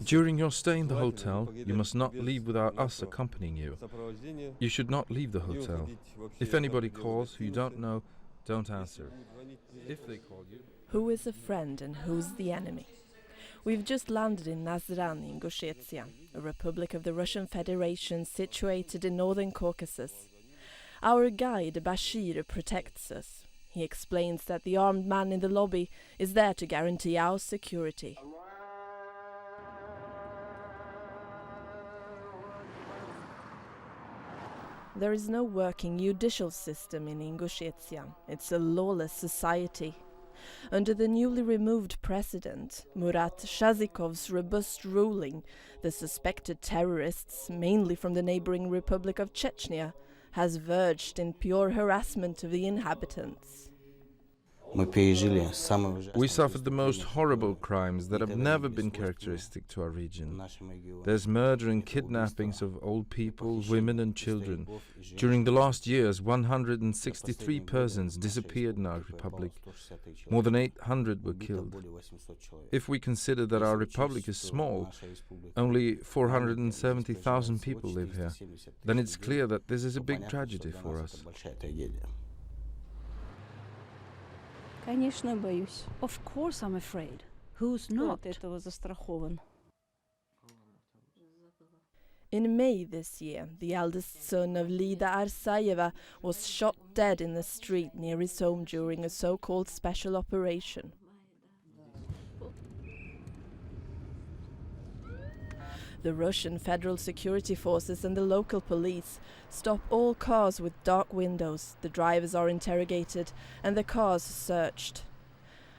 During your stay in the hotel, you must not leave without us accompanying you. You should not leave the hotel. If anybody calls who you don't know, don't answer. If they call you... Who is a friend and who's the enemy? We've just landed in Nazran, Ingushetia, a republic of the Russian Federation situated in northern Caucasus. Our guide, Bashir, protects us. He explains that the armed man in the lobby is there to guarantee our security. There is no working judicial system in Ingushetia. It's a lawless society. Under the newly removed president, Murat Shazikov's robust ruling, the suspected terrorists, mainly from the neighboring Republic of Chechnya, has verged in pure harassment of the inhabitants. We suffered the most horrible crimes that have never been characteristic to our region. There's murder and kidnappings of old people, women and children. During the last years, 163 persons disappeared in our republic. More than 800 were killed. If we consider that our republic is small, only 470,000 people live here, then it's clear that this is a big tragedy for us. Of course I'm afraid. Who's not? In May this year, the eldest son of Lida Arsayeva was shot dead in the street near his home during a so-called special operation. The Russian Federal Security Forces and the local police stop all cars with dark windows, the drivers are interrogated and the cars searched.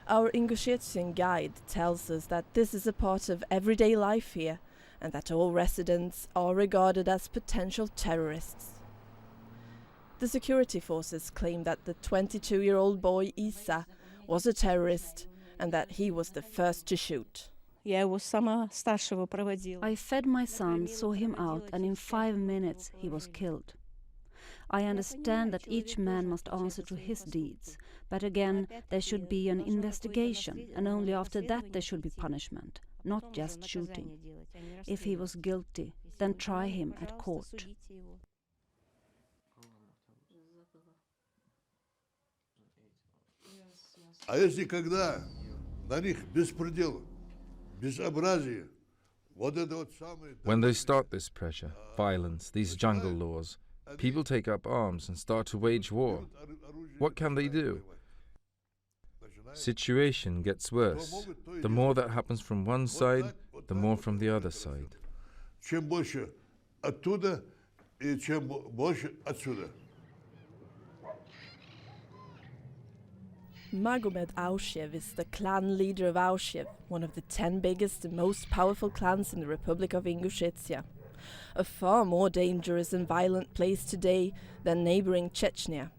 Our Ingushetian guide tells us that this is a part of everyday life here and that all residents are regarded as potential terrorists. The security forces claim that the 22-year-old boy Isa was a terrorist and that he was the first to shoot. I fed my son, saw him out, and in 5 minutes he was killed. I understand that each man must answer to his deeds, but again, there should be an investigation, and only after that there should be punishment, not just shooting. If he was guilty, then try him at court. А если когда на них беспредел? When they start this pressure, violence, these jungle laws, people take up arms and start to wage war. What can they do? Situation gets worse. The more that happens from one side, the more from the other side. Чем больше оттуда и чем больше отсюда. Magomed Aushev is the clan leader of Aushev, one of the 10 biggest and most powerful clans in the Republic of Ingushetia. A far more dangerous and violent place today than neighboring Chechnya.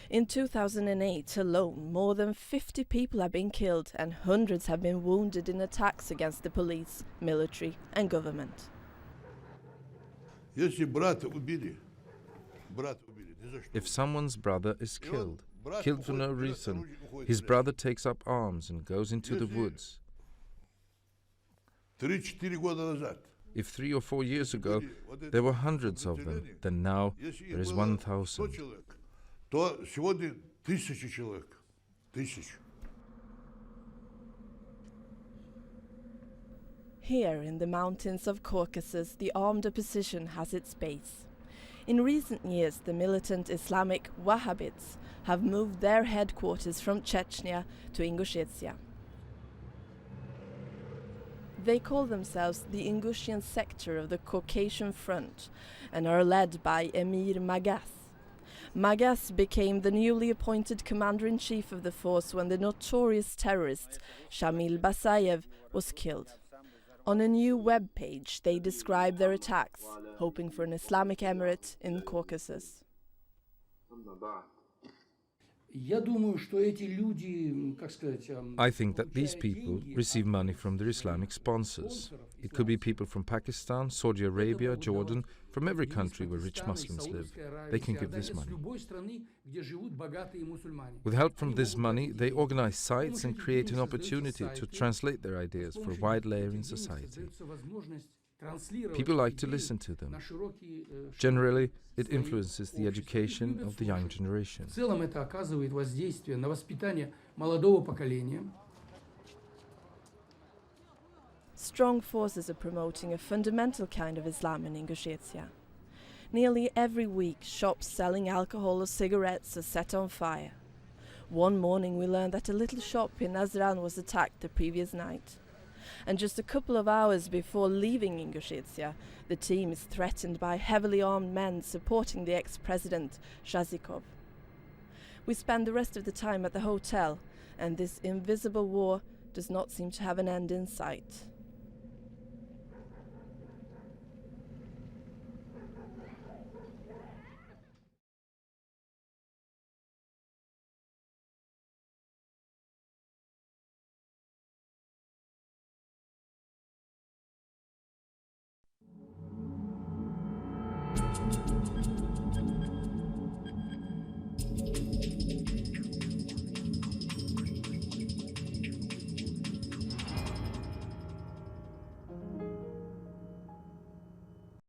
In 2008 alone, more than 50 people have been killed and hundreds have been wounded in attacks against the police, military and government. If someone's brother is killed for no reason, his brother takes up arms and goes into the woods. If 3 or 4 years ago there were hundreds of them, then now there is 1,000. Here in the mountains of Caucasus, the armed opposition has its base. In recent years, the militant Islamic Wahhabits have moved their headquarters from Chechnya to Ingushetia. They call themselves the Ingushian sector of the Caucasian Front and are led by Emir Magas. Magas became the newly appointed commander-in-chief of the force when the notorious terrorist Shamil Basayev was killed. On a new web page, they describe their attacks, hoping for an Islamic emirate in Caucasus. I think that these people receive money from their Islamic sponsors. It could be people from Pakistan, Saudi Arabia, Jordan, from every country where rich Muslims live. They can give this money. With help from this money, they organize sites and create an opportunity to translate their ideas for a wide layer in society. People like to listen to them. Generally, it influences the education of the young generation. Strong forces are promoting a fundamental kind of Islam in Ingushetia. Nearly every week, shops selling alcohol or cigarettes are set on fire. One morning we learned that a little shop in Nazran was attacked the previous night. And just a couple of hours before leaving Ingushetia, the team is threatened by heavily armed men supporting the ex-president, Shazikov. We spend the rest of the time at the hotel, and this invisible war does not seem to have an end in sight.